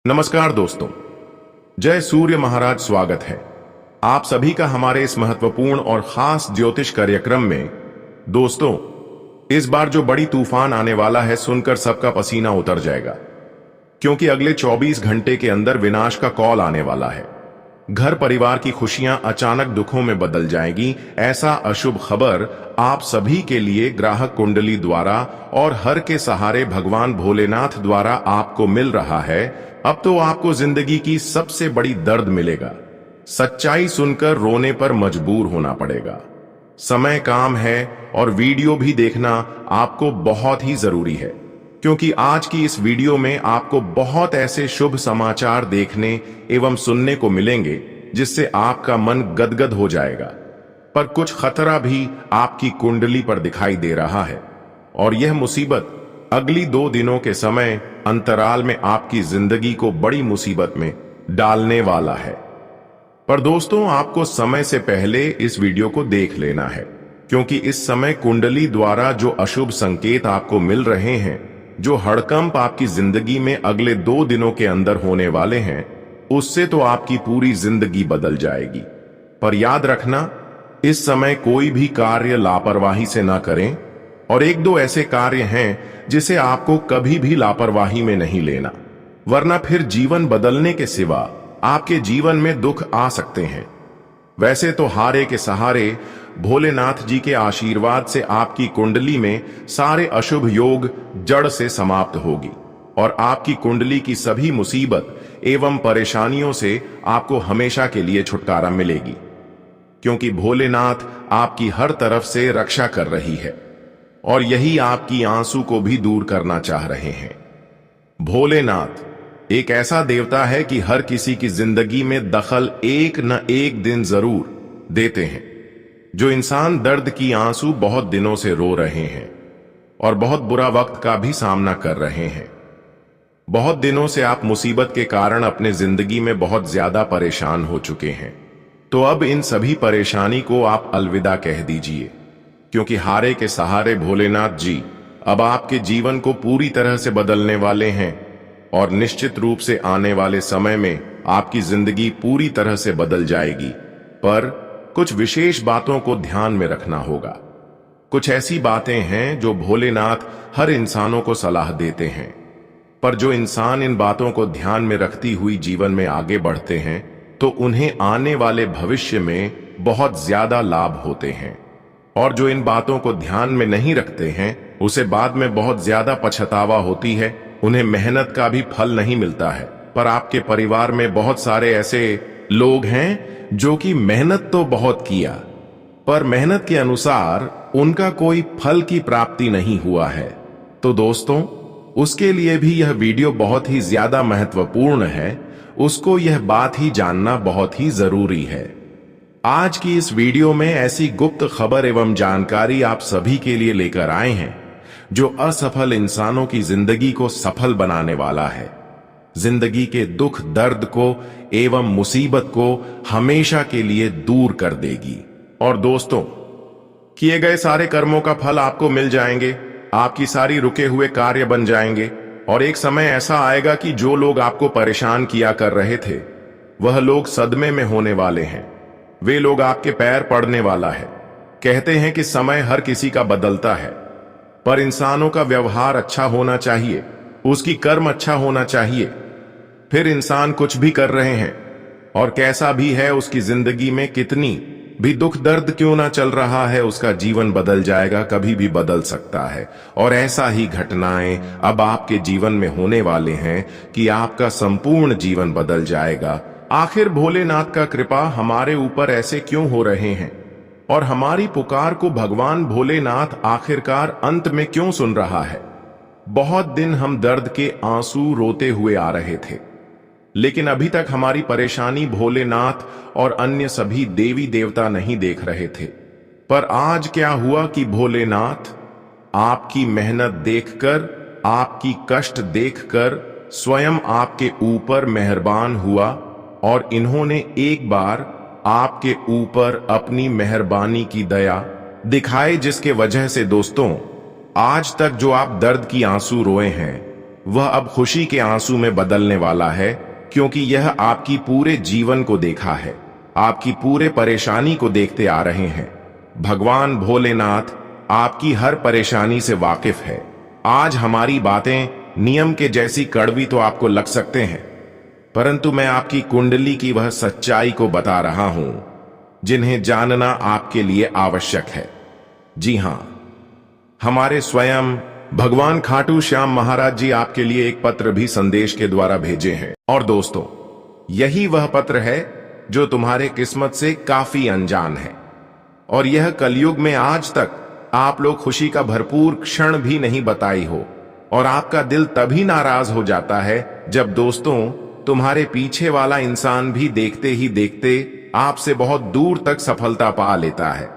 नमस्कार दोस्तों। जय सूर्य महाराज। स्वागत है आप सभी का हमारे इस महत्वपूर्ण और खास ज्योतिष कार्यक्रम में। दोस्तों, इस बार जो बड़ी तूफान आने वाला है सुनकर सबका पसीना उतर जाएगा, क्योंकि अगले 24 घंटे के अंदर विनाश का कॉल आने वाला है। घर परिवार की खुशियां अचानक दुखों में बदल जाएगी। ऐसा अशुभ खबर आप सभी के लिए ग्राहक कुंडली द्वारा और हर के सहारे भगवान भोलेनाथ द्वारा आपको मिल रहा है। अब तो आपको जिंदगी की सबसे बड़ी दर्द मिलेगा। सच्चाई सुनकर रोने पर मजबूर होना पड़ेगा। समय काम है और वीडियो भी देखना आपको बहुत ही जरूरी है, क्योंकि आज की इस वीडियो में आपको बहुत ऐसे शुभ समाचार देखने एवं सुनने को मिलेंगे जिससे आपका मन गदगद हो जाएगा। पर कुछ खतरा भी आपकी कुंडली पर दिखाई दे रहा है, और यह मुसीबत अगली 2 दिनों के समय अंतराल में आपकी जिंदगी को बड़ी मुसीबत में डालने वाला है। पर दोस्तों, आपको समय से पहले इस वीडियो को देख लेना है, क्योंकि इस समय कुंडली द्वारा जो अशुभ संकेत आपको मिल रहे हैं, जो हड़कंप आपकी जिंदगी में अगले 2 दिनों के अंदर होने वाले हैं, उससे तो आपकी पूरी जिंदगी बदल जाएगी। पर याद रखना, इस समय कोई भी कार्य लापरवाही से ना करें, और 1-2 ऐसे कार्य हैं जिसे आपको कभी भी लापरवाही में नहीं लेना, वरना फिर जीवन बदलने के सिवा आपके जीवन में दुख आ सकते हैं। वैसे तो हारे के सहारे भोलेनाथ जी के आशीर्वाद से आपकी कुंडली में सारे अशुभ योग जड़ से समाप्त होगी, और आपकी कुंडली की सभी मुसीबत एवं परेशानियों से आपको हमेशा के लिए छुटकारा मिलेगी, क्योंकि भोलेनाथ आपकी हर तरफ से रक्षा कर रही है, और यही आपकी आंसू को भी दूर करना चाह रहे हैं। भोलेनाथ एक ऐसा देवता है कि हर किसी की जिंदगी में दखल एक न एक दिन जरूर देते हैं। जो इंसान दर्द की आंसू बहुत दिनों से रो रहे हैं और बहुत बुरा वक्त का भी सामना कर रहे हैं। बहुत दिनों से आप मुसीबत के कारण अपने जिंदगी में बहुत ज्यादा परेशान हो चुके हैं, तो अब इन सभी परेशानी को आप अलविदा कह दीजिए, क्योंकि हारे के सहारे भोलेनाथ जी अब आपके जीवन को पूरी तरह से बदलने वाले हैं, और निश्चित रूप से आने वाले समय में आपकी जिंदगी पूरी तरह से बदल जाएगी। पर कुछ विशेष बातों को ध्यान में रखना होगा। कुछ ऐसी बातें हैं जो भोलेनाथ हर इंसानों को सलाह देते हैं, पर जो इंसान इन बातों को ध्यान में रखती हुई जीवन में आगे बढ़ते हैं, तो उन्हें आने वाले भविष्य में बहुत ज्यादा लाभ होते हैं। और जो इन बातों को ध्यान में नहीं रखते हैं, उसे बाद में बहुत ज्यादा पछतावा होती है, उन्हें मेहनत का भी फल नहीं मिलता है। पर आपके परिवार में बहुत सारे ऐसे लोग हैं जो कि मेहनत तो बहुत किया, पर मेहनत के अनुसार उनका कोई फल की प्राप्ति नहीं हुआ है। तो दोस्तों, उसके लिए भी यह वीडियो बहुत ही ज्यादा महत्वपूर्ण है। उसको यह बात ही जानना बहुत ही जरूरी है। आज की इस वीडियो में ऐसी गुप्त खबर एवं जानकारी आप सभी के लिए लेकर आए हैं, जो असफल इंसानों की जिंदगी को सफल बनाने वाला है, जिंदगी के दुख दर्द को एवं मुसीबत को हमेशा के लिए दूर कर देगी। और दोस्तों, किए गए सारे कर्मों का फल आपको मिल जाएंगे, आपकी सारी रुके हुए कार्य बन जाएंगे, और एक समय ऐसा आएगा कि जो लोग आपको परेशान किया कर रहे थे, वह लोग सदमे में होने वाले हैं। वे लोग आपके पैर पड़ने वाला है। कहते हैं कि समय हर किसी का बदलता है, पर इंसानों का व्यवहार अच्छा होना चाहिए, उसकी कर्म अच्छा होना चाहिए। फिर इंसान कुछ भी कर रहे हैं और कैसा भी है, उसकी जिंदगी में कितनी भी दुख दर्द क्यों ना चल रहा है, उसका जीवन बदल जाएगा, कभी भी बदल सकता है। और ऐसा ही घटनाएं अब आपके जीवन में होने वाले हैं कि आपका संपूर्ण जीवन बदल जाएगा। आखिर भोलेनाथ का कृपा हमारे ऊपर ऐसे क्यों हो रहे हैं, और हमारी पुकार को भगवान भोलेनाथ आखिरकार अंत में क्यों सुन रहा है? बहुत दिन हम दर्द के आंसू रोते हुए आ रहे थे, लेकिन अभी तक हमारी परेशानी भोलेनाथ और अन्य सभी देवी देवता नहीं देख रहे थे। पर आज क्या हुआ कि भोलेनाथ आपकी मेहनत देखकर, आपकी कष्ट देखकर स्वयं आपके ऊपर मेहरबान हुआ, और इन्होंने एक बार आपके ऊपर अपनी मेहरबानी की दया दिखाई, जिसके वजह से दोस्तों, आज तक जो आप दर्द की आंसू रोए हैं, वह अब खुशी के आंसू में बदलने वाला है, क्योंकि यह आपकी पूरे जीवन को देखा है, आपकी पूरे परेशानी को देखते आ रहे हैं। भगवान भोलेनाथ आपकी हर परेशानी से वाकिफ है। आज हमारी बातें नियम के जैसी कड़वी तो आपको लग सकते हैं, परंतु मैं आपकी कुंडली की वह सच्चाई को बता रहा हूं जिन्हें जानना आपके लिए आवश्यक है। जी हां, हमारे स्वयं भगवान खाटू श्याम महाराज जी आपके लिए एक पत्र भी संदेश के द्वारा भेजे हैं। और दोस्तों, यही वह पत्र है जो तुम्हारे किस्मत से काफी अनजान है, और यह कलयुग में आज तक आप लोग खुशी का भरपूर क्षण भी नहीं बताई हो। और आपका दिल तभी नाराज हो जाता है जब दोस्तों तुम्हारे पीछे वाला इंसान भी देखते ही देखते आपसे बहुत दूर तक सफलता पा लेता है।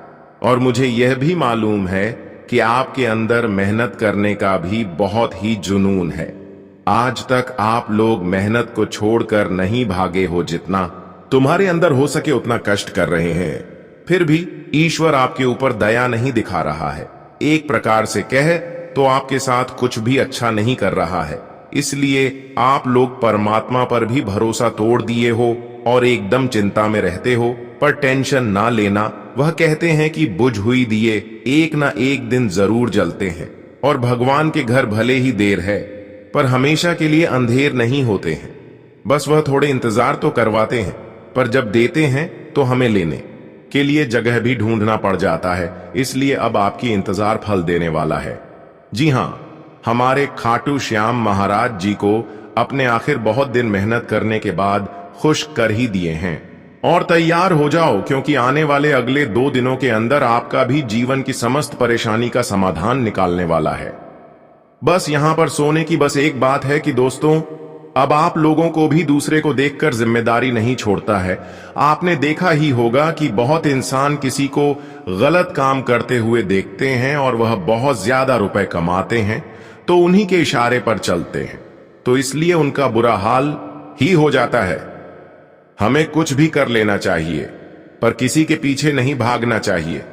और मुझे यह भी मालूम है कि आपके अंदर मेहनत करने का भी बहुत ही जुनून है। आज तक आप लोग मेहनत को छोड़कर नहीं भागे हो, जितना तुम्हारे अंदर हो सके उतना कष्ट कर रहे हैं। फिर भी ईश्वर आपके ऊपर दया नहीं दिखा रहा है। एक प्रकार से कहे तो आपके साथ कुछ भी अच्छा नहीं कर रहा है। इसलिए आप लोग परमात्मा पर भी भरोसा तोड़ दिए हो और एकदम चिंता में रहते हो। पर टेंशन ना लेना, वह कहते हैं कि बुझ हुई दिए एक ना एक दिन जरूर जलते हैं, और भगवान के घर भले ही देर है पर हमेशा के लिए अंधेर नहीं होते हैं। बस वह थोड़े इंतजार तो करवाते हैं, पर जब देते हैं तो हमें लेने के लिए जगह भी ढूंढना पड़ जाता है। इसलिए अब आपकी इंतजार फल देने वाला है। जी हां, हमारे खाटू श्याम महाराज जी को अपने आखिर बहुत दिन मेहनत करने के बाद खुश कर ही दिए हैं। और तैयार हो जाओ, क्योंकि आने वाले अगले 2 दिनों के अंदर आपका भी जीवन की समस्त परेशानी का समाधान निकालने वाला है। बस यहां पर सोने की बस एक बात है कि दोस्तों, अब आप लोगों को भी दूसरे को देखकर जिम्मेदारी नहीं छोड़ता है। आपने देखा ही होगा कि बहुत इंसान किसी को गलत काम करते हुए देखते हैं और वह बहुत ज्यादा रुपए कमाते हैं तो उन्हीं के इशारे पर चलते हैं, तो इसलिए उनका बुरा हाल ही हो जाता है। हमें कुछ भी कर लेना चाहिए, पर किसी के पीछे नहीं भागना चाहिए।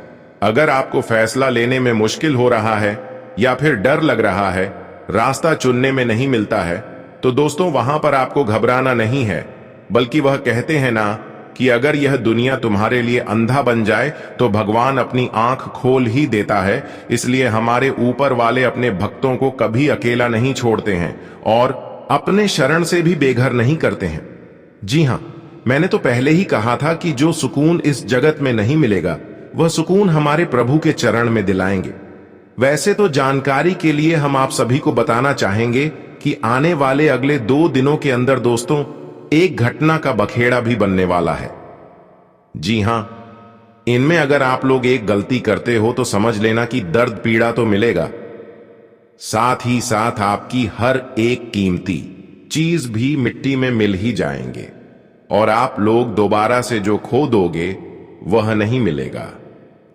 अगर आपको फैसला लेने में मुश्किल हो रहा है या फिर डर लग रहा है, रास्ता चुनने में नहीं मिलता है, तो दोस्तों वहां पर आपको घबराना नहीं है, बल्कि वह कहते हैं ना कि अगर यह दुनिया तुम्हारे लिए अंधा बन जाए तो भगवान अपनी आंख खोल ही देता है। इसलिए हमारे ऊपर वाले अपने भक्तों को कभी अकेला नहीं छोड़ते हैं और अपने शरण से भी बेघर नहीं करते हैं। जी हां, मैंने तो पहले ही कहा था कि जो सुकून इस जगत में नहीं मिलेगा, वह सुकून हमारे प्रभु के चरण में दिलाएंगे। वैसे तो जानकारी के लिए हम आप सभी को बताना चाहेंगे कि आने वाले अगले 2 दिनों के अंदर दोस्तों एक घटना का बखेड़ा भी बनने वाला है। जी हां, इनमें अगर आप लोग एक गलती करते हो तो समझ लेना कि दर्द पीड़ा तो मिलेगा, साथ ही साथ आपकी हर एक कीमती चीज भी मिट्टी में मिल ही जाएंगे, और आप लोग दोबारा से जो खो दोगे वह नहीं मिलेगा।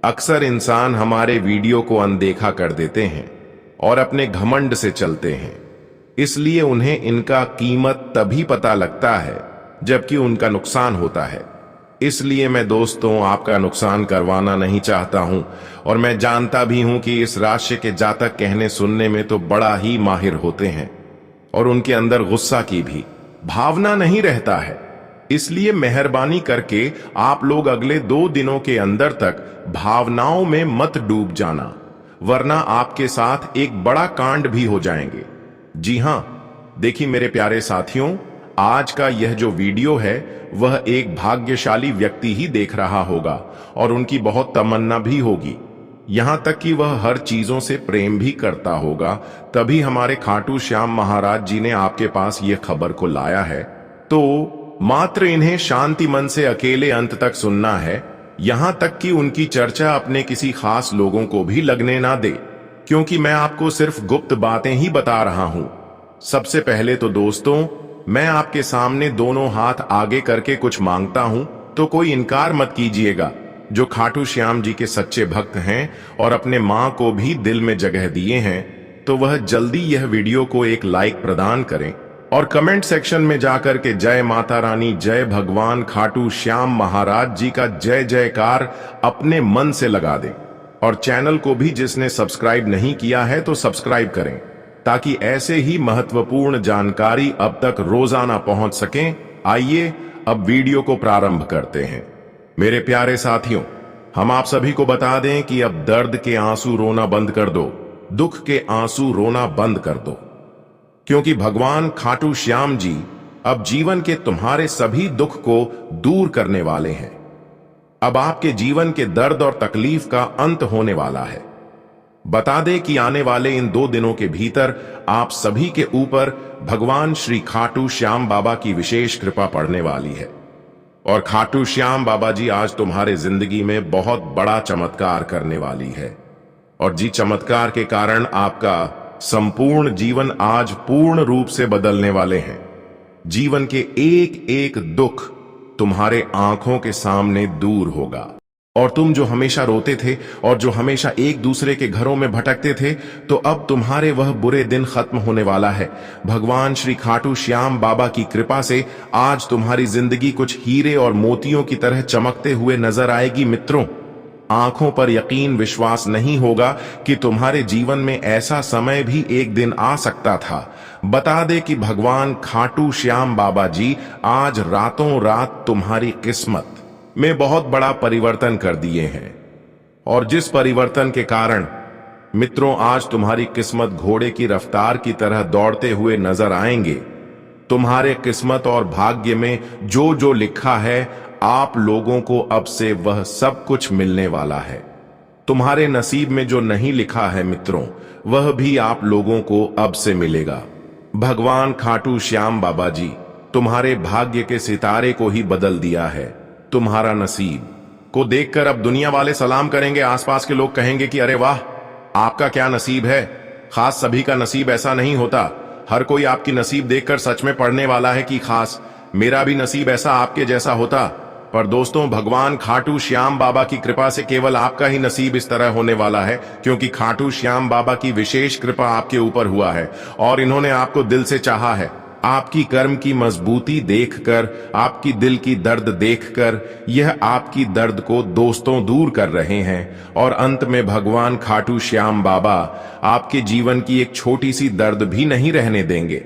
अक्सर इंसान हमारे वीडियो को अनदेखा कर देते हैं और अपने घमंड से चलते हैं, इसलिए उन्हें इनका कीमत तभी पता लगता है जबकि उनका नुकसान होता है। इसलिए मैं दोस्तों आपका नुकसान करवाना नहीं चाहता हूं, और मैं जानता भी हूं कि इस राशि के जातक कहने सुनने में तो बड़ा ही माहिर होते हैं और उनके अंदर गुस्सा की भी भावना नहीं रहता है। इसलिए मेहरबानी करके आप लोग अगले 2 दिनों के अंदर तक भावनाओं में मत डूब जाना, वरना आपके साथ एक बड़ा कांड भी हो जाएंगे। जी हां, देखिए मेरे प्यारे साथियों, आज का यह जो वीडियो है वह एक भाग्यशाली व्यक्ति ही देख रहा होगा और उनकी बहुत तमन्ना भी होगी, यहां तक कि वह हर चीजों से प्रेम भी करता होगा। तभी हमारे खाटू श्याम महाराज जी ने आपके पास यह खबर को लाया है। तो मात्र इन्हें शांति मन से अकेले अंत तक सुनना है, यहां तक कि उनकी चर्चा अपने किसी खास लोगों को भी लगने ना दे, क्योंकि मैं आपको सिर्फ गुप्त बातें ही बता रहा हूं। सबसे पहले तो दोस्तों, मैं आपके सामने दोनों हाथ आगे करके कुछ मांगता हूं, तो कोई इनकार मत कीजिएगा। जो खाटू श्याम जी के सच्चे भक्त हैं और अपने मां को भी दिल में जगह दिए हैं, तो वह जल्दी यह वीडियो को एक लाइक प्रदान करें और कमेंट सेक्शन में जाकर के जय माता रानी, जय भगवान खाटू श्याम महाराज जी का जय जयकार अपने मन से लगा दें। और चैनल को भी जिसने सब्सक्राइब नहीं किया है तो सब्सक्राइब करें, ताकि ऐसे ही महत्वपूर्ण जानकारी अब तक रोजाना पहुंच सकें। आइए अब वीडियो को प्रारंभ करते हैं। मेरे प्यारे साथियों, हम आप सभी को बता दें कि अब दर्द के आंसू रोना बंद कर दो, दुख के आंसू रोना बंद कर दो, क्योंकि भगवान खाटू श्याम जी अब जीवन के तुम्हारे सभी दुख को दूर करने वाले हैं। अब आपके जीवन के दर्द और तकलीफ का अंत होने वाला है। बता दें कि आने वाले इन 2 दिनों के भीतर आप सभी के ऊपर भगवान श्री खाटू श्याम बाबा की विशेष कृपा पड़ने वाली है। और खाटू श्याम बाबा जी आज तुम्हारे जिंदगी में बहुत बड़ा चमत्कार करने वाली है। और जी चमत्कार के कारण आपका संपूर्ण जीवन आज पूर्ण रूप से बदलने वाले हैं। जीवन के एक एक दुख तुम्हारे आंखों के सामने दूर होगा। और तुम जो हमेशा रोते थे और जो हमेशा एक दूसरे के घरों में भटकते थे, तो अब तुम्हारे वह बुरे दिन खत्म होने वाला है। भगवान श्री खाटू श्याम बाबा की कृपा से आज तुम्हारी जिंदगी कुछ हीरे और मोतियों की तरह चमकते हुए नजर आएगी। मित्रों, आंखों पर यकीन विश्वास नहीं होगा कि तुम्हारे जीवन में ऐसा समय भी एक दिन आ सकता था। बता दे कि भगवान खाटू श्याम बाबा जी आज रातों रात तुम्हारी किस्मत में बहुत बड़ा परिवर्तन कर दिए हैं। और जिस परिवर्तन के कारण मित्रों आज तुम्हारी किस्मत घोड़े की रफ्तार की तरह दौड़ते हुए नजर आएंगे। तुम्हारे किस्मत और भाग्य में जो जो लिखा है, आप लोगों को अब से वह सब कुछ मिलने वाला है। तुम्हारे नसीब में जो नहीं लिखा है मित्रों, वह भी आप लोगों को अब से मिलेगा। भगवान खाटू श्याम बाबा जी तुम्हारे भाग्य के सितारे को ही बदल दिया है। तुम्हारा नसीब को देखकर अब दुनिया वाले सलाम करेंगे। आसपास के लोग कहेंगे कि अरे वाह, आपका क्या नसीब है। खास सभी का नसीब ऐसा नहीं होता। हर कोई आपकी नसीब देखकर सच में पढ़ने वाला है कि खास मेरा भी नसीब ऐसा आपके जैसा होता। पर दोस्तों, भगवान खाटू श्याम बाबा की कृपा से केवल आपका ही नसीब इस तरह होने वाला है, क्योंकि खाटू श्याम बाबा की विशेष कृपा आपके ऊपर हुआ है और इन्होंने आपको दिल से चाहा है। आपकी कर्म की मजबूती देखकर, आपकी दिल की दर्द देखकर यह आपकी दर्द को दोस्तों दूर कर रहे हैं। और अंत में भगवान खाटू श्याम बाबा आपके जीवन की एक छोटी सी दर्द भी नहीं रहने देंगे।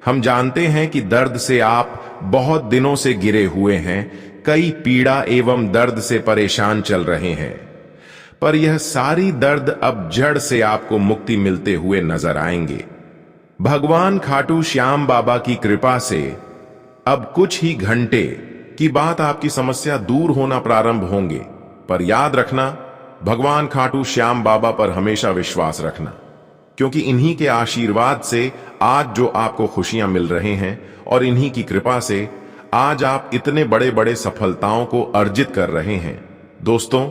हम जानते हैं कि दर्द से आप बहुत दिनों से गिरे हुए हैं, कई पीड़ा एवं दर्द से परेशान चल रहे हैं। पर यह सारी दर्द अब जड़ से आपको मुक्ति मिलते हुए नजर आएंगे। भगवान खाटू श्याम बाबा की कृपा से अब कुछ ही घंटे की बात आपकी समस्या दूर होना प्रारंभ होंगे। पर याद रखना, भगवान खाटू श्याम बाबा पर हमेशा विश्वास रखना, क्योंकि इन्हीं के आशीर्वाद से आज जो आपको खुशियां मिल रहे हैं और इन्हीं की कृपा से आज आप इतने बड़े बड़े सफलताओं को अर्जित कर रहे हैं। दोस्तों,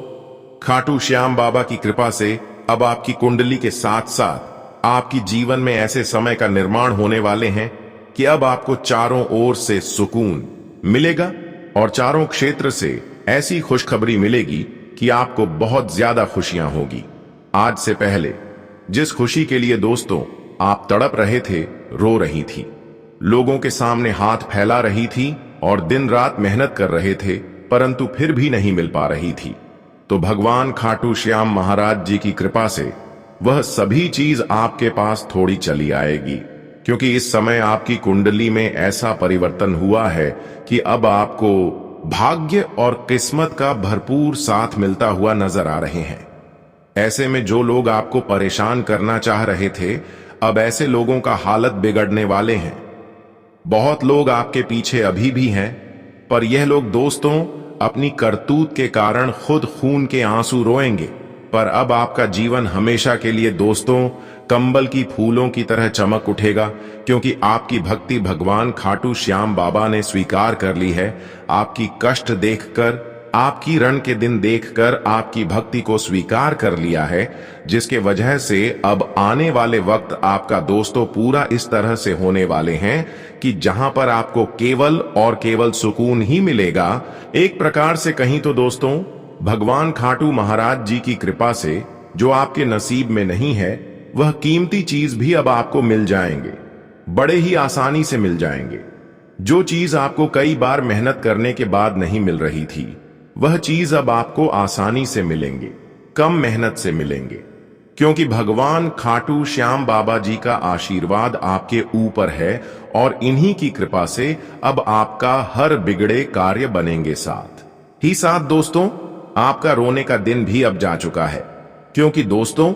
खाटू श्याम बाबा की कृपा से अब आपकी कुंडली के साथ साथ आपकी जीवन में ऐसे समय का निर्माण होने वाले हैं कि अब आपको चारों ओर से सुकून मिलेगा और चारों क्षेत्र से ऐसी खुशखबरी मिलेगी कि आपको बहुत ज्यादा खुशियां होगी। आज से पहले जिस खुशी के लिए दोस्तों आप तड़प रहे थे, रो रही थी, लोगों के सामने हाथ फैला रही थी और दिन रात मेहनत कर रहे थे, परंतु फिर भी नहीं मिल पा रही थी, तो भगवान खाटू श्याम महाराज जी की कृपा से वह सभी चीज आपके पास थोड़ी चली आएगी। क्योंकि इस समय आपकी कुंडली में ऐसा परिवर्तन हुआ है कि अब आपको भाग्य और किस्मत का भरपूर साथ मिलता हुआ नजर आ रहे हैं। ऐसे में जो लोग आपको परेशान करना चाह रहे थे, अब ऐसे लोगों का हालत बिगड़ने वाले हैं। बहुत लोग आपके पीछे अभी भी हैं, पर यह लोग दोस्तों अपनी करतूत के कारण खुद खून के आंसू रोएंगे। पर अब आपका जीवन हमेशा के लिए दोस्तों कंबल की फूलों की तरह चमक उठेगा, क्योंकि आपकी भक्ति भगवान खाटू श्याम बाबा ने स्वीकार कर ली है। आपकी कष्ट देखकर, आपकी रण के दिन देखकर आपकी भक्ति को स्वीकार कर लिया है, जिसके वजह से अब आने वाले वक्त आपका दोस्तों पूरा इस तरह से होने वाले हैं कि जहां पर आपको केवल और केवल सुकून ही मिलेगा। एक प्रकार से कहीं तो दोस्तों भगवान खाटू महाराज जी की कृपा से जो आपके नसीब में नहीं है, वह कीमती चीज भी अब आपको मिल जाएंगे, बड़े ही आसानी से मिल जाएंगे। जो चीज आपको कई बार मेहनत करने के बाद नहीं मिल रही थी, वह चीज अब आपको आसानी से मिलेंगे, कम मेहनत से मिलेंगे। क्योंकि भगवान खाटू श्याम बाबा जी का आशीर्वाद आपके ऊपर है और इन्हीं की कृपा से अब आपका हर बिगड़े कार्य बनेंगे साथ ही साथ। दोस्तों, आपका रोने का दिन भी अब जा चुका है, क्योंकि दोस्तों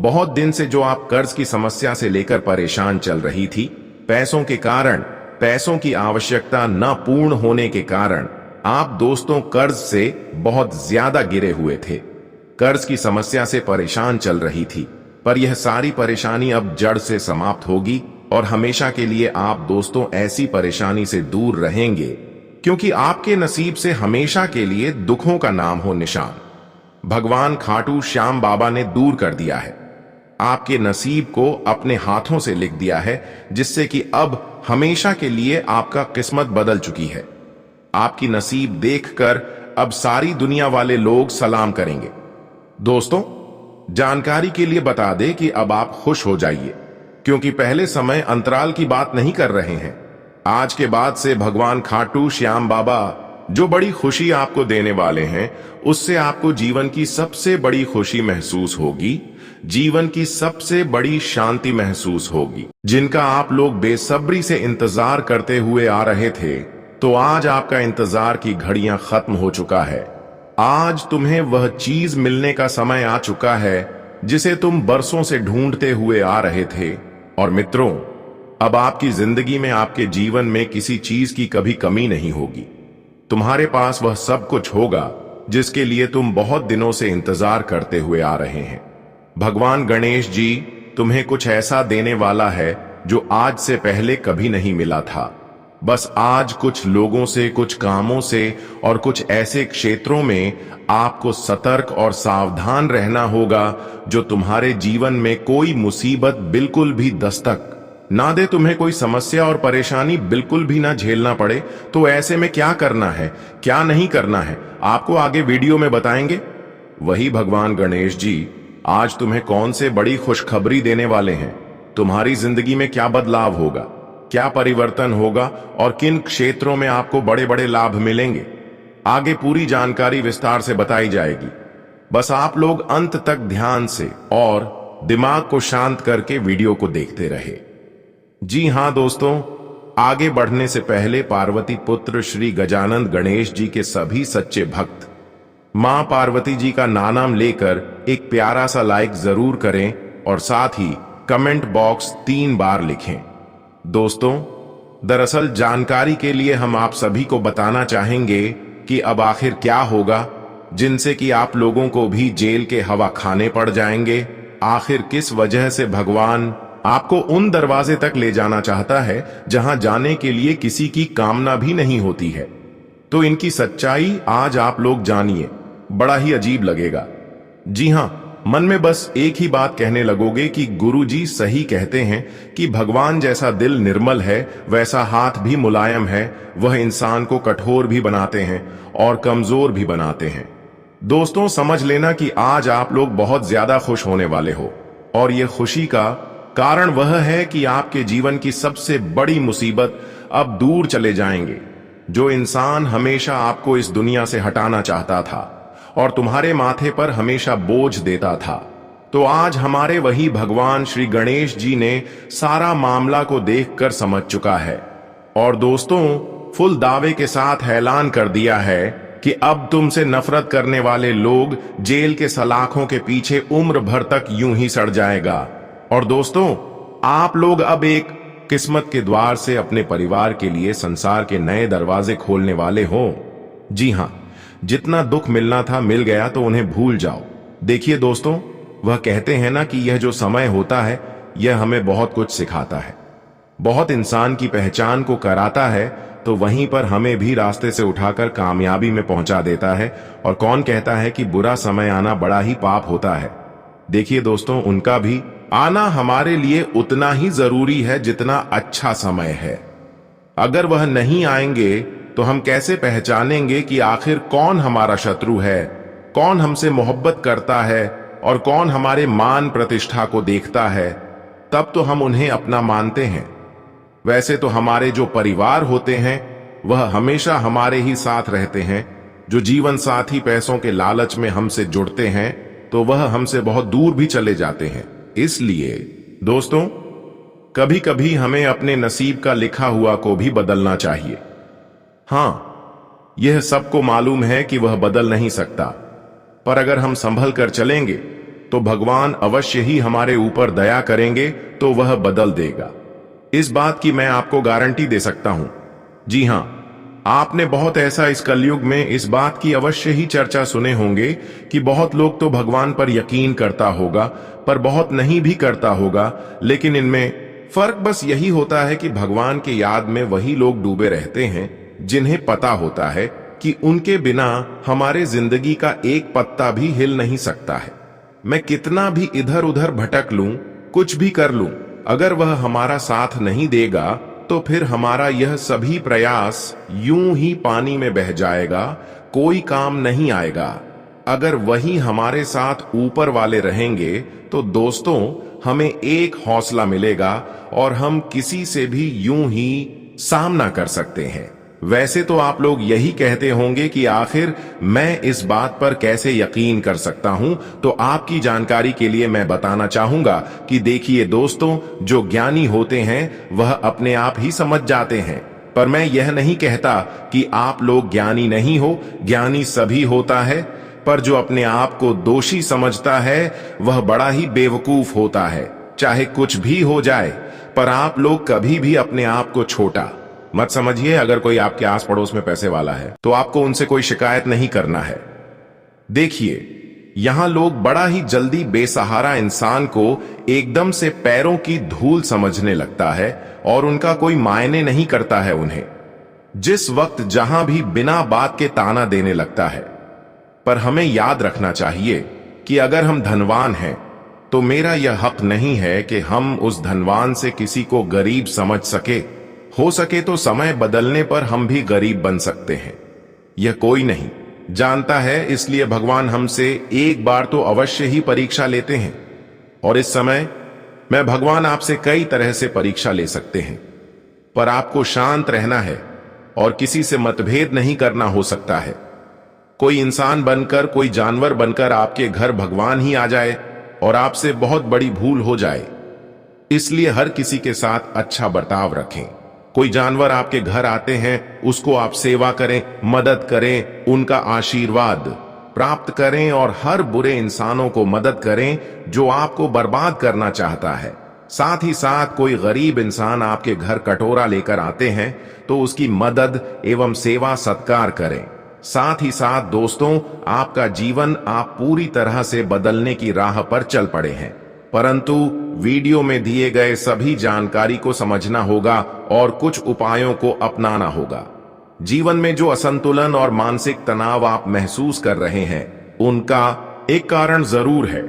बहुत दिन से जो आप कर्ज की समस्या से लेकर परेशान चल रही थी, पैसों के कारण, पैसों की आवश्यकता न पूर्ण होने के कारण आप दोस्तों कर्ज से बहुत ज्यादा गिरे हुए थे, कर्ज की समस्या से परेशान चल रही थी। पर यह सारी परेशानी अब जड़ से समाप्त होगी और हमेशा के लिए आप दोस्तों ऐसी परेशानी से दूर रहेंगे, क्योंकि आपके नसीब से हमेशा के लिए दुखों का नाम हो निशान भगवान खाटू श्याम बाबा ने दूर कर दिया है। आपके नसीब को अपने हाथों से लिख दिया है, जिससे कि अब हमेशा के लिए आपका किस्मत बदल चुकी है। आपकी नसीब देखकर अब सारी दुनिया वाले लोग सलाम करेंगे। दोस्तों, जानकारी के लिए बता दें कि अब आप खुश हो जाइए, क्योंकि पहले समय अंतराल की बात नहीं कर रहे हैं। आज के बाद से भगवान खाटू श्याम बाबा जो बड़ी खुशी आपको देने वाले हैं, उससे आपको जीवन की सबसे बड़ी खुशी महसूस होगी, जीवन की सबसे बड़ी शांति महसूस होगी, जिनका आप लोग बेसब्री से इंतजार करते हुए आ रहे थे। तो आज आपका इंतजार की घड़ियां खत्म हो चुका है। आज तुम्हें वह चीज मिलने का समय आ चुका है जिसे तुम बरसों से ढूंढते हुए आ रहे थे। और मित्रों, अब आपकी जिंदगी में, आपके जीवन में किसी चीज की कभी कमी नहीं होगी। तुम्हारे पास वह सब कुछ होगा जिसके लिए तुम बहुत दिनों से इंतजार करते हुए आ रहे हैं। भगवान गणेश जी तुम्हें कुछ ऐसा देने वाला है जो आज से पहले कभी नहीं मिला था। बस आज कुछ लोगों से, कुछ कामों से और कुछ ऐसे क्षेत्रों में आपको सतर्क और सावधान रहना होगा जो तुम्हारे जीवन में कोई मुसीबत बिल्कुल भी दस्तक ना दे, तुम्हें कोई समस्या और परेशानी बिल्कुल भी ना झेलना पड़े। तो ऐसे में क्या करना है, क्या नहीं करना है, आपको आगे वीडियो में बताएंगे। वही भगवान गणेश जी आज तुम्हें कौन से बड़ी खुशखबरी देने वाले हैं, तुम्हारी जिंदगी में क्या बदलाव होगा, क्या परिवर्तन होगा और किन क्षेत्रों में आपको बड़े बड़े लाभ मिलेंगे, आगे पूरी जानकारी विस्तार से बताई जाएगी। बस आप लोग अंत तक ध्यान से और दिमाग को शांत करके वीडियो को देखते रहे। जी हां दोस्तों, आगे बढ़ने से पहले पार्वती पुत्र श्री गजानंद गणेश जी के सभी सच्चे भक्त मां पार्वती जी का नाम लेकर एक प्यारा सा लाइक जरूर करें और साथ ही कमेंट बॉक्स 3 बार लिखें। दोस्तों, दरअसल जानकारी के लिए हम आप सभी को बताना चाहेंगे कि अब आखिर क्या होगा, जिनसे कि आप लोगों को भी जेल के हवा खाने पड़ जाएंगे। आखिर किस वजह से भगवान आपको उन दरवाजे तक ले जाना चाहता है जहां जाने के लिए किसी की कामना भी नहीं होती है। तो इनकी सच्चाई आज आप लोग जानिए, बड़ा ही अजीब लगेगा। जी हां, मन में बस एक ही बात कहने लगोगे कि गुरुजी सही कहते हैं कि भगवान जैसा दिल निर्मल है, वैसा हाथ भी मुलायम है। वह इंसान को कठोर भी बनाते हैं और कमजोर भी बनाते हैं। दोस्तों, समझ लेना कि आज आप लोग बहुत ज्यादा खुश होने वाले हो, और यह खुशी का कारण वह है कि आपके जीवन की सबसे बड़ी मुसीबत अब दूर चले जाएंगे। जो इंसान हमेशा आपको इस दुनिया से हटाना चाहता था और तुम्हारे माथे पर हमेशा बोझ देता था, तो आज हमारे वही भगवान श्री गणेश जी ने सारा मामला को देखकर समझ चुका है। और दोस्तों, फुल दावे के साथ ऐलान कर दिया है कि अब तुमसे नफरत करने वाले लोग जेल के सलाखों के पीछे उम्र भर तक यूं ही सड़ जाएगा। और दोस्तों, आप लोग अब एक किस्मत के द्वार से अपने परिवार के लिए संसार के नए दरवाजे खोलने वाले हो। जी हां, जितना दुख मिलना था मिल गया, तो उन्हें भूल जाओ। देखिए दोस्तों, वह कहते हैं ना कि यह जो समय होता है यह हमें बहुत कुछ सिखाता है, बहुत इंसान की पहचान को कराता है, तो वहीं पर हमें भी रास्ते से उठाकर कामयाबी में पहुंचा देता है। और कौन कहता है कि बुरा समय आना बड़ा ही पाप होता है। देखिए दोस्तों, उनका भी आना हमारे लिए उतना ही जरूरी है जितना अच्छा समय है। अगर वह नहीं आएंगे तो हम कैसे पहचानेंगे कि आखिर कौन हमारा शत्रु है, कौन हमसे मोहब्बत करता है और कौन हमारे मान प्रतिष्ठा को देखता है। तब तो हम उन्हें अपना मानते हैं। वैसे तो हमारे जो परिवार होते हैं वह हमेशा हमारे ही साथ रहते हैं। जो जीवन साथी पैसों के लालच में हमसे जुड़ते हैं तो वह हमसे बहुत दूर भी चले जाते हैं। इसलिए दोस्तों, कभी कभी हमें अपने नसीब का लिखा हुआ को भी बदलना चाहिए। हां, यह सबको मालूम है कि वह बदल नहीं सकता, पर अगर हम संभल कर चलेंगे तो भगवान अवश्य ही हमारे ऊपर दया करेंगे, तो वह बदल देगा। इस बात की मैं आपको गारंटी दे सकता हूं। जी हां, आपने बहुत ऐसा इस कलयुग में इस बात की अवश्य ही चर्चा सुने होंगे कि बहुत लोग तो भगवान पर यकीन करता होगा, पर बहुत नहीं भी करता होगा। लेकिन इनमें फर्क बस यही होता है कि भगवान के याद में वही लोग डूबे रहते हैं जिन्हें पता होता है कि उनके बिना हमारे जिंदगी का एक पत्ता भी हिल नहीं सकता है। मैं कितना भी इधर उधर भटक लूं, कुछ भी कर लूं, अगर वह हमारा साथ नहीं देगा तो फिर हमारा यह सभी प्रयास यूं ही पानी में बह जाएगा, कोई काम नहीं आएगा। अगर वही हमारे साथ ऊपर वाले रहेंगे तो दोस्तों, हमें एक हौसला मिलेगा और हम किसी से भी यूं ही सामना कर सकते हैं। वैसे तो आप लोग यही कहते होंगे कि आखिर मैं इस बात पर कैसे यकीन कर सकता हूं, तो आपकी जानकारी के लिए मैं बताना चाहूंगा कि देखिए दोस्तों, जो ज्ञानी होते हैं वह अपने आप ही समझ जाते हैं। पर मैं यह नहीं कहता कि आप लोग ज्ञानी नहीं हो, ज्ञानी सभी होता है, पर जो अपने आप को दोषी समझता है वह बड़ा ही बेवकूफ होता है। चाहे कुछ भी हो जाए, पर आप लोग कभी भी अपने आप को छोटा मत समझिए। अगर कोई आपके आस पड़ोस में पैसे वाला है तो आपको उनसे कोई शिकायत नहीं करना है। देखिए, यहां लोग बड़ा ही जल्दी बेसहारा इंसान को एकदम से पैरों की धूल समझने लगता है और उनका कोई मायने नहीं करता है उन्हें, जिस वक्त जहां भी बिना बात के ताना देने लगता है। पर हमें याद रखना चाहिए कि अगर हम धनवान हैं तो मेरा यह हक नहीं है कि हम उस धनवान से किसी को गरीब समझ सके। हो सके तो समय बदलने पर हम भी गरीब बन सकते हैं, यह कोई नहीं जानता है। इसलिए भगवान हमसे एक बार तो अवश्य ही परीक्षा लेते हैं, और इस समय मैं भगवान आपसे कई तरह से परीक्षा ले सकते हैं, पर आपको शांत रहना है और किसी से मतभेद नहीं करना हो सकता है। कोई इंसान बनकर, कोई जानवर बनकर आपके घर भगवान ही आ जाए और आपसे बहुत बड़ी भूल हो जाए, इसलिए हर किसी के साथ अच्छा बर्ताव रखें। कोई जानवर आपके घर आते हैं, उसको आप सेवा करें, मदद करें, उनका आशीर्वाद प्राप्त करें, और हर बुरे इंसानों को मदद करें जो आपको बर्बाद करना चाहता है। साथ ही साथ कोई गरीब इंसान आपके घर कटोरा लेकर आते हैं तो उसकी मदद एवं सेवा सत्कार करें। साथ ही साथ दोस्तों, आपका जीवन आप पूरी तरह से बदलने की राह पर चल पड़े हैं, परंतु वीडियो में दिए गए सभी जानकारी को समझना होगा और कुछ उपायों को अपनाना होगा। जीवन में जो असंतुलन और मानसिक तनाव आप महसूस कर रहे हैं, उनका एक कारण जरूर है।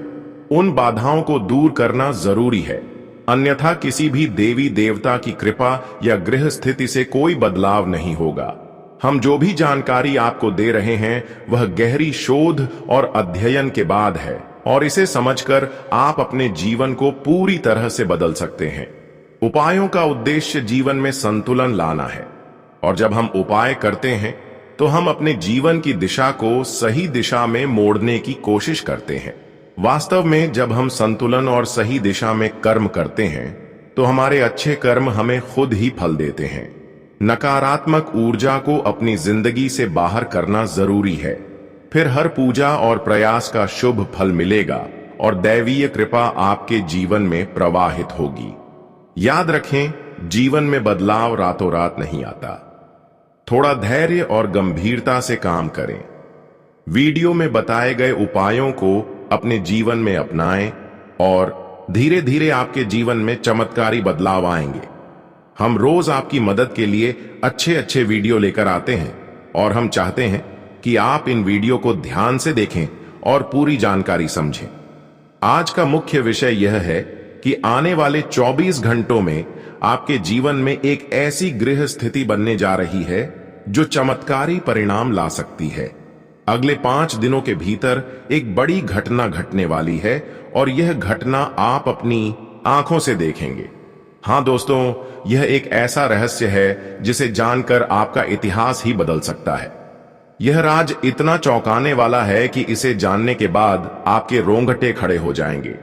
उन बाधाओं को दूर करना जरूरी है, अन्यथा किसी भी देवी देवता की कृपा या गृह स्थिति से कोई बदलाव नहीं होगा। हम जो भी जानकारी आपको दे रहे हैं वह गहरी शोध और अध्ययन के बाद है, और इसे समझकर आप अपने जीवन को पूरी तरह से बदल सकते हैं। उपायों का उद्देश्य जीवन में संतुलन लाना है, और जब हम उपाय करते हैं तो हम अपने जीवन की दिशा को सही दिशा में मोड़ने की कोशिश करते हैं। वास्तव में जब हम संतुलन और सही दिशा में कर्म करते हैं तो हमारे अच्छे कर्म हमें खुद ही फल देते हैं। नकारात्मक ऊर्जा को अपनी जिंदगी से बाहर करना जरूरी है, फिर हर पूजा और प्रयास का शुभ फल मिलेगा और दैवीय कृपा आपके जीवन में प्रवाहित होगी। याद रखें, जीवन में बदलाव रातों रात नहीं आता। थोड़ा धैर्य और गंभीरता से काम करें। वीडियो में बताए गए उपायों को अपने जीवन में अपनाएं और धीरे धीरे आपके जीवन में चमत्कारी बदलाव आएंगे। हम रोज आपकी मदद के लिए अच्छे अच्छे वीडियो लेकर आते हैं, और हम चाहते हैं कि आप इन वीडियो को ध्यान से देखें और पूरी जानकारी समझें। आज का मुख्य विषय यह है कि आने वाले 24 घंटों में आपके जीवन में एक ऐसी गृह स्थिति बनने जा रही है जो चमत्कारी परिणाम ला सकती है। अगले 5 दिनों के भीतर एक बड़ी घटना घटने वाली है, और यह घटना आप अपनी आंखों से देखेंगे। हां दोस्तों, यह एक ऐसा रहस्य है जिसे जानकर आपका इतिहास ही बदल सकता है। यह राज इतना चौंकाने वाला है कि इसे जानने के बाद आपके रोंगटे खड़े हो जाएंगे।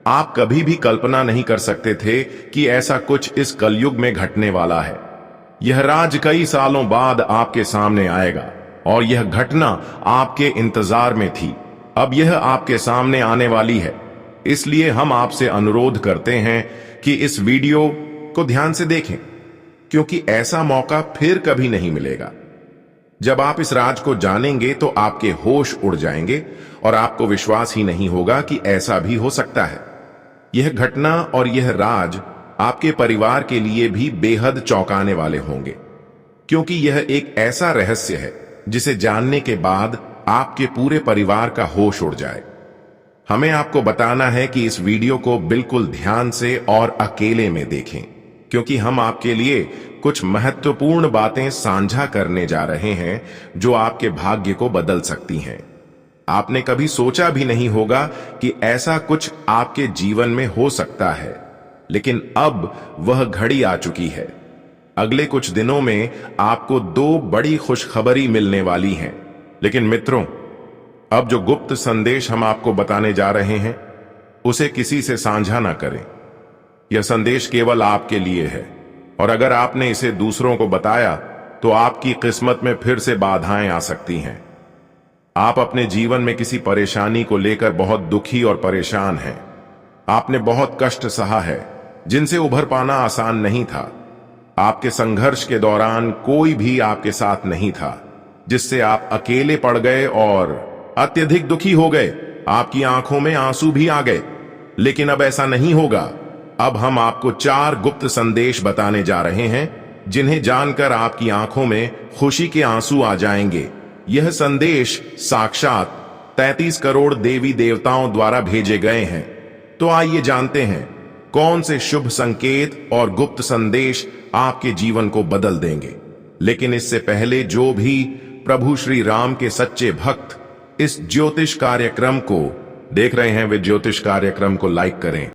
आप कभी भी कल्पना नहीं कर सकते थे कि ऐसा कुछ इस कलयुग में घटने वाला है। यह राज कई सालों बाद आपके सामने आएगा और यह घटना आपके इंतजार में थी। अब यह आपके सामने आने वाली है, इसलिए हम आपसे अनुरोध करते हैं कि इस वीडियो को ध्यान से देखें, क्योंकि ऐसा मौका फिर कभी नहीं मिलेगा। जब आप इस राज को जानेंगे तो आपके होश उड़ जाएंगे और आपको विश्वास ही नहीं होगा कि ऐसा भी हो सकता है। यह घटना और यह राज आपके परिवार के लिए भी बेहद चौंकाने वाले होंगे, क्योंकि यह एक ऐसा रहस्य है जिसे जानने के बाद आपके पूरे परिवार का होश उड़ जाए। हमें आपको बताना है कि इस वीडियो को बिल्कुल ध्यान से और अकेले में देखें, क्योंकि हम आपके लिए कुछ महत्वपूर्ण बातें साझा करने जा रहे हैं जो आपके भाग्य को बदल सकती हैं। आपने कभी सोचा भी नहीं होगा कि ऐसा कुछ आपके जीवन में हो सकता है, लेकिन अब वह घड़ी आ चुकी है। अगले कुछ दिनों में आपको 2 बड़ी खुशखबरी मिलने वाली हैं। लेकिन मित्रों, अब जो गुप्त संदेश हम आपको बताने जा रहे हैं उसे किसी से साझा ना करें। यह संदेश केवल आपके लिए है, और अगर आपने इसे दूसरों को बताया तो आपकी किस्मत में फिर से बाधाएं आ सकती हैं। आप अपने जीवन में किसी परेशानी को लेकर बहुत दुखी और परेशान हैं। आपने बहुत कष्ट सहा है जिनसे उभर पाना आसान नहीं था। आपके संघर्ष के दौरान कोई भी आपके साथ नहीं था, जिससे आप अकेले पड़ गए और अत्यधिक दुखी हो गए। आपकी आंखों में आंसू भी आ गए। लेकिन अब ऐसा नहीं होगा। अब हम आपको 4 गुप्त संदेश बताने जा रहे हैं, जिन्हें जानकर आपकी आंखों में खुशी के आंसू आ जाएंगे। यह संदेश साक्षात 33 करोड़ देवी देवताओं द्वारा भेजे गए हैं। तो आइए जानते हैं कौन से शुभ संकेत और गुप्त संदेश आपके जीवन को बदल देंगे। लेकिन इससे पहले जो भी प्रभु श्री राम के सच्चे भक्त इस ज्योतिष कार्यक्रम को देख रहे हैं, वे ज्योतिष कार्यक्रम को लाइक करें।